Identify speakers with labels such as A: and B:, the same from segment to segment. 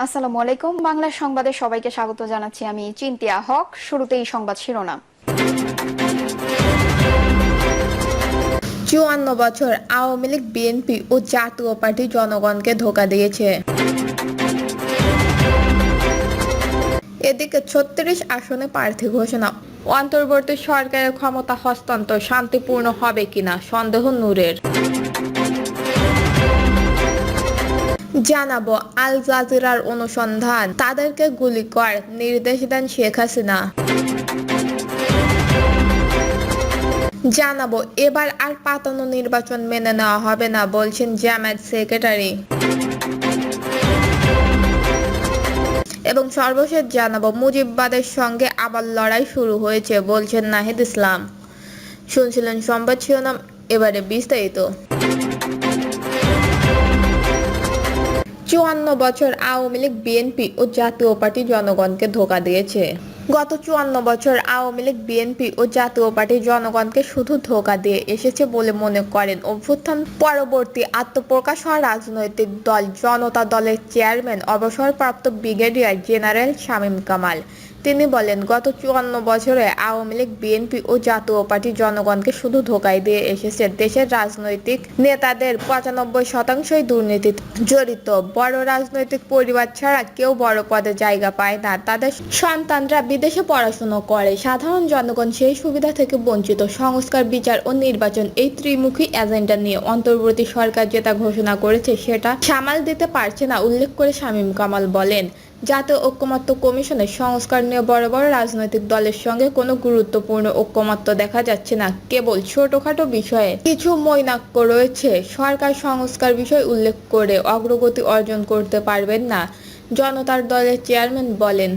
A: আসসালামু আলাইকুম। বাংলা সংবাদে সবাইকে স্বাগত জানাচ্ছি। আমি চিন্তিয়া হক। শুরুতেই সংবাদ শিরোনাম।
B: ৫৪ বছর আওয়ামী লীগ, বিএনপি ও জাতীয় পার্টি জনগণকে ধোঁকা দিয়েছে। এদিকে ৩৬ আসনে প্রার্থী ঘোষণা। অন্তর্বর্তী সরকারের ক্ষমতা হস্তান্তর শান্তিপূর্ণ হবে কিনা সন্দেহ নূরের। জানাবো আল জাজিরার অনুসন্ধান, তাদেরকে গুলি কর নির্দেশ দেন শেখ হাসিনা। জানাবো এবার আর পাতানো নির্বাচন মেনে নেওয়া হবে না বলছেন জামায়াত সেক্রেটারি। এবং সর্বশেষ জানাবো মুজিববাদের সঙ্গে আবার লড়াই শুরু হয়েছে বলছেন নাহিদ ইসলাম। শুনছিলেন সংবাদ শিরোনাম, এবারে বিস্তারিত। ৫৪ বছর আওয়ামী লীগ, বিএনপি ও জাতীয় পার্টি জনগণকে ধোঁকা দিয়েছে। গত ৫৪ বছর আওয়ামী লীগ, বিএনপি ও জাতীয় পার্টি জনগণকে শুধু ধোঁকা দিয়ে এসেছে বলে মনে করেন অভ্যুত্থান পরবর্তী আত্মপ্রকাশ হওয়া রাজনৈতিক দল জনতা দলের চেয়ারম্যান অবসরপ্রাপ্ত ব্রিগেডিয়ার জেনারেল শামীম কামাল। তিনি বলেন, গত ৫৪ বছরে আওয়ামী লীগ, বিএনপি ও জাতীয় পার্টি জনগণকে শুধু ধোঁকাই দিয়ে এসেছে। দেশের রাজনৈতিক নেতাদের ৯৫%ই দুর্নীতিতে জড়িত। বড় রাজনৈতিক পরিবার ছাড়া কেউ বড় পদে জায়গা পায় না। তাদের সন্তানরা বিদেশে পড়াশোনা করে। সাধারণ জনগণ সেই সুবিধা থেকে বঞ্চিত। সংস্কার, বিচার ও নির্বাচন, এই ত্রিমুখী এজেন্ডা নিয়ে অন্তর্বর্তী সরকার যেটা ঘোষণা করেছে সেটা সামাল দিতে পারছে না উল্লেখ করে শামীম কামাল বলেন, জাতীয় ঐকমত্য কমিশনের সংস্কার নিয়ে বড় বড় রাজনৈতিক দলের সঙ্গে কোনো গুরুত্বপূর্ণ ঐকমত্য দেখা যাচ্ছে না। কেবল ছোটখাটো বিষয়ে কিছু মৈনাক্য রয়েছে। সরকার সংস্কার বিষয় উল্লেখ করে অগ্রগতি অর্জন করতে পারবেন না। জনতার দলের চেয়ারম্যান বলেন,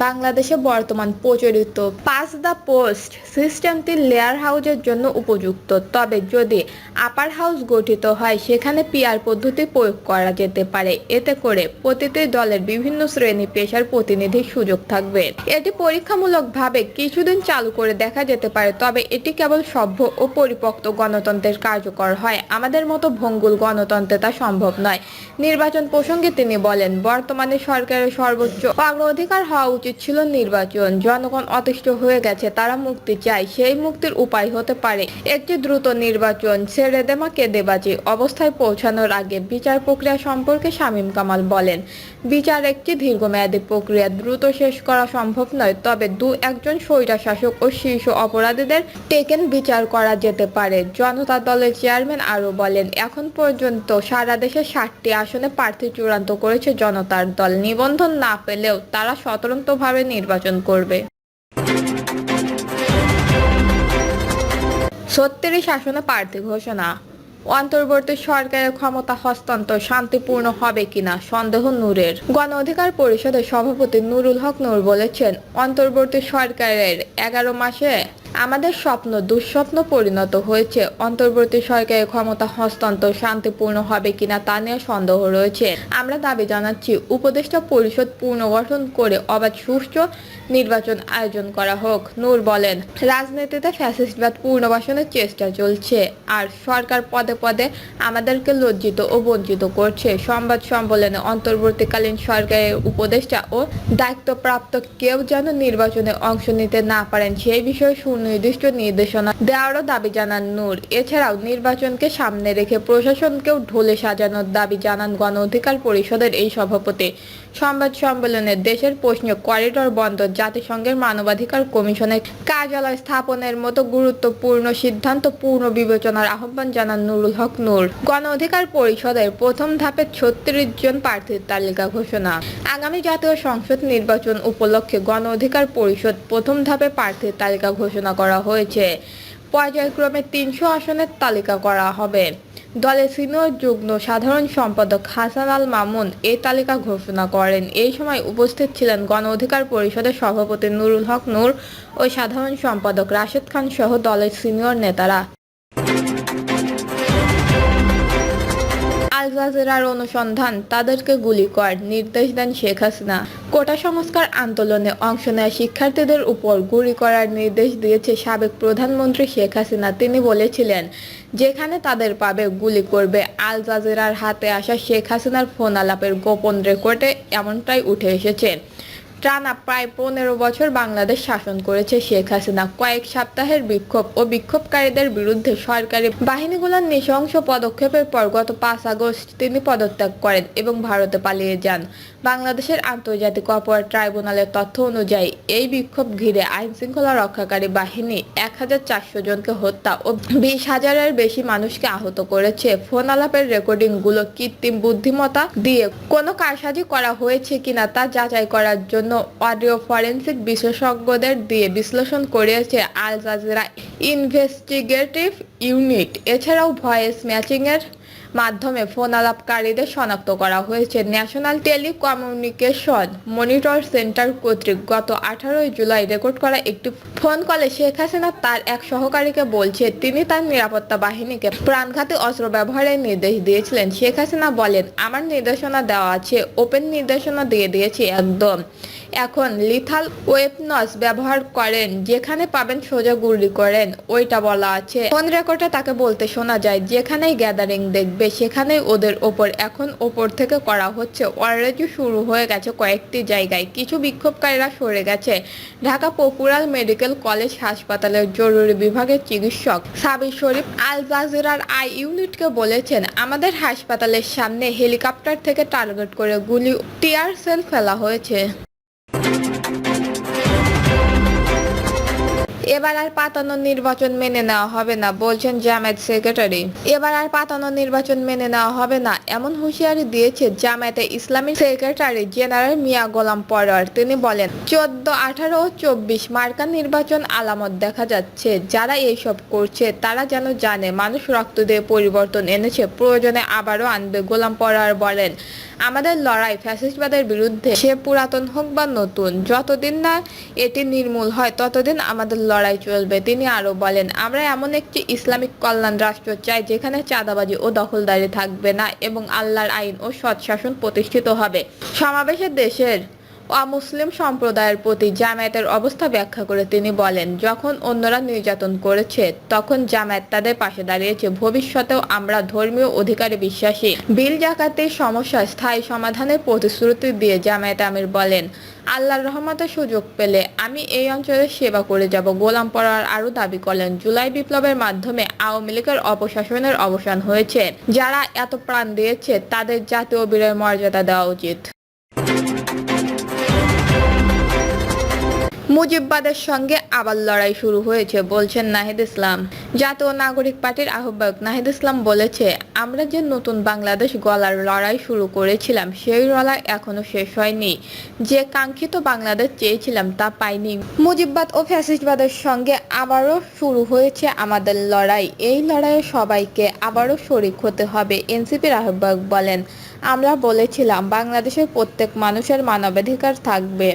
B: বাংলাদেশে বর্তমান প্রচলিত ৫ দ্য পোস্ট সিস্টেমটি লেয়ার হাউসের জন্য উপযুক্ত। তবে যদি আপার হাউস গঠিত হয় সেখানে পিআর পদ্ধতি প্রয়োগ করা যেতে পারে। এতে করে প্রতিটি দলের বিভিন্ন শ্রেণী পেশার প্রতিনিধির সুযোগ থাকবে। এটি পরীক্ষামূলকভাবে কিছুদিন চালু করে দেখা যেতে পারে। তবে এটি কেবল সভ্য ও পরিপক্ত গণতন্ত্রের কার্যকর হয়। আমাদের মতো ভঙ্গুর গণতন্ত্রে তা সম্ভব নয়। নির্বাচন প্রসঙ্গে তিনি বলেন, বর্তমানে সরকারের সর্বোচ্চ অগ্রাধিকার হওয়া উচিত ছিল নির্বাচন। জনগণ অতিষ্ঠ হয়ে গেছে, তারা মুক্তি চায়। সেই মুক্তির উপায় হতে পারে একটি দ্রুত নির্বাচন। ছেড়ে দেমা কেঁদেবাজি অবস্থায় পৌঁছানোর আগে বিচার প্রক্রিয়া সম্পর্কে শামীম কামাল বলেন, বিচার একটি দীর্ঘমেয়াদী প্রক্রিয়া, দ্রুত শেষ করা সম্ভব নয়। তবে একজন স্বৈরশাসক ও শীর্ষ অপরাধীদের টেকেন বিচার করা যেতে পারে। জনতা দলের চেয়ারম্যান আরও বলেন, এখন পর্যন্ত সারা দেশে ৬০টি আসনে প্রার্থী চূড়ান্ত করেছে জনতার দল। নিবন্ধন না পেলেও তারা স্বতন্ত্রভাবে নির্বাচন করবে। ৩৬ আসনে প্রার্থী ঘোষণা। অন্তর্বর্তী সরকারের ক্ষমতা হস্তান্তর শান্তিপূর্ণ হবে কিনা সন্দেহ নূরের। গণ অধিকার পরিষদের সভাপতি নুরুল হক নূর বলেছেন, অন্তর্বর্তী সরকারের ১১ মাসে আমাদের স্বপ্ন দুঃস্বপ্ন পরিণত হয়েছে। অন্তর্বর্তী সরকারের ক্ষমতা হস্তান্তর শান্তিপূর্ণ হবে কিনা তা নিয়ে সন্দেহ রয়েছে। আমরা দাবি জানাচ্ছি, উপদেষ্টা পরিষদ পুনর্গঠন করে অবাধ সুষ্ঠু নির্বাচন আয়োজন করা হোক। নূর বলেন, রাজনীতিতে ফ্যাসিস্টবাদ পুনর্বাসনের চেষ্টা চলছে, আর সরকার পদে পদে আমাদেরকে লজ্জিত ও বঞ্চিত করছে। সংবাদ সম্মেলনে অন্তর্বর্তীকালীন সরকারের উপদেষ্টা ও দায়িত্বপ্রাপ্ত কেউ যেন নির্বাচনে অংশ নিতে না পারেন সেই বিষয়ে সুনির্দিষ্ট নির্দেশনা দেওয়ারও দাবি জানান নূর। এছাড়াও নির্বাচনকে সামনে রেখে প্রশাসনকেও ঢোলে সাজানোর দাবি জানান গণ অধিকার পরিষদের এই সভাপতি। সংবাদ সম্মেলনে দেশের প্রশ্নে করিডোর বন্ধ, জাতিসংঘের মানবাধিকার কমিশনের কার্যালয় স্থাপনের মতো গুরুত্বপূর্ণ সিদ্ধান্ত পূর্ণ বিবেচনার আহ্বান জানান নুরুল হক নূর। গণ অধিকার পরিষদের প্রথম ধাপে ৩৬ জন প্রার্থীর তালিকা ঘোষণা। আগামী জাতীয় সংসদ নির্বাচন উপলক্ষে গণ অধিকার পরিষদ প্রথম ধাপে প্রার্থীর তালিকা ঘোষণা করা হয়েছে। পর্যায়ক্রমে ৩০০ আসনের তালিকা করা হবে। দলের সিনিয়র যুগ্ম সাধারণ সম্পাদক হাসান আল মামুন এই তালিকা ঘোষণা করেন। এই সময় উপস্থিত ছিলেন গণ অধিকার পরিষদের সভাপতি নুরুল হক নূর ও সাধারণ সম্পাদক রাশেদ খান সহ দলের সিনিয়র নেতারা। আল জাজিরার অনুসন্ধান, তাদেরকে গুলি কর নির্দেশ দেন শেখ হাসিনা। কোটা সংস্কার আন্দোলনে অংশ নেওয়া শিক্ষার্থীদের উপর গুলি করার নির্দেশ দিয়েছে সাবেক প্রধানমন্ত্রী শেখ হাসিনা। তিনি বলেছিলেন, যেখানে তাদের পাবে গুলি করবে। আল জাজিরার হাতে আসা শেখ হাসিনার ফোন আলাপের গোপন রেকর্ডে এমনটাই উঠে এসেছে। টানা প্রায় 15 বছর বাংলাদেশ শাসন করেছে শেখ হাসিনা। কয়েক সপ্তাহের বিক্ষোভ ও বিক্ষোভকারীদের বিরুদ্ধে সরকারি বাহিনীগুলোর নৃশংস পদক্ষেপের পর গত 5 আগস্ট তিনি পদত্যাগ করেন এবং ভারতে পালিয়ে যান। বাংলাদেশের আন্তর্জাতিক অপরাধ ট্রাইব্যুনালের তথ্য অনুযায়ী এই বিক্ষোভ ঘিরে আইনশৃঙ্খলা রক্ষাকারী বাহিনী 1400 জনকে হত্যা ও 20,000-এর বেশি মানুষকে আহত করেছে। ফোন আলাপের রেকর্ডিংগুলো কৃত্রিম বুদ্ধিমত্তা দিয়ে কোনো কারসাজি করা হয়েছে কিনা তা যাচাই করার জন্য অডিও ফরেনসিক বিশেষজ্ঞদের দিয়ে বিশ্লেষণ করেছে আল জাজিরা ইনভেস্টিগেটিভ ইউনিট। এছাড়াও ভয়েস ম্যাচিং এর মাধ্যমে ফোন আলাপকারীদের শনাক্ত করা হয়েছে। ন্যাশনাল টেলিকমিউনিকেশন মনিটর সেন্টার কর্তৃক গত 18 জুলাই রেকর্ড করা একটি ফোন কলে শেখ হাসিনা তার এক সহকারীকে বলছে তিনি তার নিরাপত্তা বাহিনীকে প্রাণঘাতী অস্ত্র ব্যবহারের নির্দেশ দিয়েছিলেন। শেখ হাসিনা বলেন, আমার নির্দেশনা দেওয়া আছে, ওপেন নির্দেশনা দিয়ে দিয়েছি একদম। এখন লিথাল ওয়েপনস ব্যবহার করেন, যেখানে পাবেন সোজা গুলি করেন, ওইটা বলা আছে। ফোন রেকর্ডে তাকে বলতে শোনা যায়, যেখানেই গ্যাদারিং দেখবে সেখানেই ওদের ওপর এখন ওপর থেকে করা হচ্ছে। অলরেডি শুরু হয়ে গেছে কয়েকটি জায়গায়। কিছু বিক্ষোভকারীরা সরে গেছে। ঢাকা পপুলার মেডিকেল কলেজ হাসপাতালের জরুরি বিভাগের চিকিৎসক সাবির শরীফ আল জাজিরার আই ইউনিটকে বলেছেন, আমাদের হাসপাতালের সামনে হেলিকপ্টার থেকে টার্গেট করে গুলি টিয়ার সেল ফেলা হয়েছে। এবার আর পাতানো নির্বাচন মেনে নেওয়া হবে না, বলছেন জামায়াত সেক্রেটারি। এবার আর পাতানো নির্বাচন মেনে নেওয়া হবে না এমন হুঁশিয়ারি দিয়েছে জামায়াতে ইসলামী সেক্রেটারি জেনারেল মিয়া গোলাম পরোয়ার। তিনি বলেন, 14, 18 ও 24 মার্কা নির্বাচন আলামত দেখা যাচ্ছে। যারা এইসব করছে তারা যেন জানে মানুষ রক্ত দিয়ে পরিবর্তন এনেছে, প্রয়োজনে আবারও আনবে। গোলাম পরোয়ার বলেন, আমাদের লড়াই ফ্যাসিস্টবাদের বিরুদ্ধে, সে পুরাতন হোক বা নতুন, যতদিন না এটি নির্মূল হয় ততদিন আমাদের লড়াই চলবে। তিনি আরো বলেন, আমরা এমন একটি ইসলামিক কল্যাণ রাষ্ট্র চাই যেখানে চাঁদাবাজি ও দখলদারি থাকবে না এবং আল্লাহর আইন ও সৎ শাসন প্রতিষ্ঠিত হবে। সমাবেশে দেশের অমুসলিম সম্প্রদায়ের প্রতি জামায়াতের অবস্থা ব্যাখ্যা করে তিনি বলেন, যখন অন্যরা নির্যাতন করেছে তখন জামায়াত তাদের পাশে দাঁড়িয়েছে। ভবিষ্যতেও আমরা ধর্মীয় অধিকারে বিশ্বাসী। বিল জাকাতের সমস্যা স্থায়ী সমাধানের প্রতিশ্রুতি দিয়ে জামায়াত আমির বলেন, আল্লাহর রহমতের সুযোগ পেলে আমি এই অঞ্চলের সেবা করে যাব। গোলাম পরোয়ার আরো দাবি করেন, জুলাই বিপ্লবের মাধ্যমে আওয়ামী লীগের অপশাসনের অবসান হয়েছে। যারা এত প্রাণ দিয়েছে তাদের জাতীয় বীরের মর্যাদা দেওয়া উচিত। মুজিববাদের সঙ্গে আবার লড়াই শুরু হয়েছে, বলছেন নাহিদ ইসলাম। জাতীয় নাগরিক পার্টির আহ্বায়ক নাহিদ ইসলাম বলেছে, আমরা যে নতুন বাংলাদেশ গড়ার লড়াই শুরু করেছিলাম সেই লড়াই এখনো শেষ হয়নি। যে কাঙ্ক্ষিত বাংলাদেশ চেয়েছিলাম তা পাইনি। মুজিববাদ ও ফ্যাসিস্টবাদের সঙ্গে আবারও শুরু হয়েছে আমাদের লড়াই। এই লড়াইয়ে সবাইকে আবারও শরিক হতে হবে। এনসিপির আহ্বায়ক বলেন, আমরা বলেছিলাম বাংলাদেশের প্রত্যেক মানুষের মানবাধিকার থাকবে।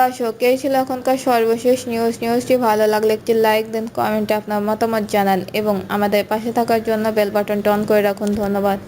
B: দর্শক, এই ছিল এখনকার সর্বশেষ নিউজটি ভালো লাগলে একটি লাইক দিন, কমেন্টে আপনার মতামত জানান এবং আমাদের পাশে থাকার জন্য বেল বাটনটা অন করে রাখুন। ধন্যবাদ।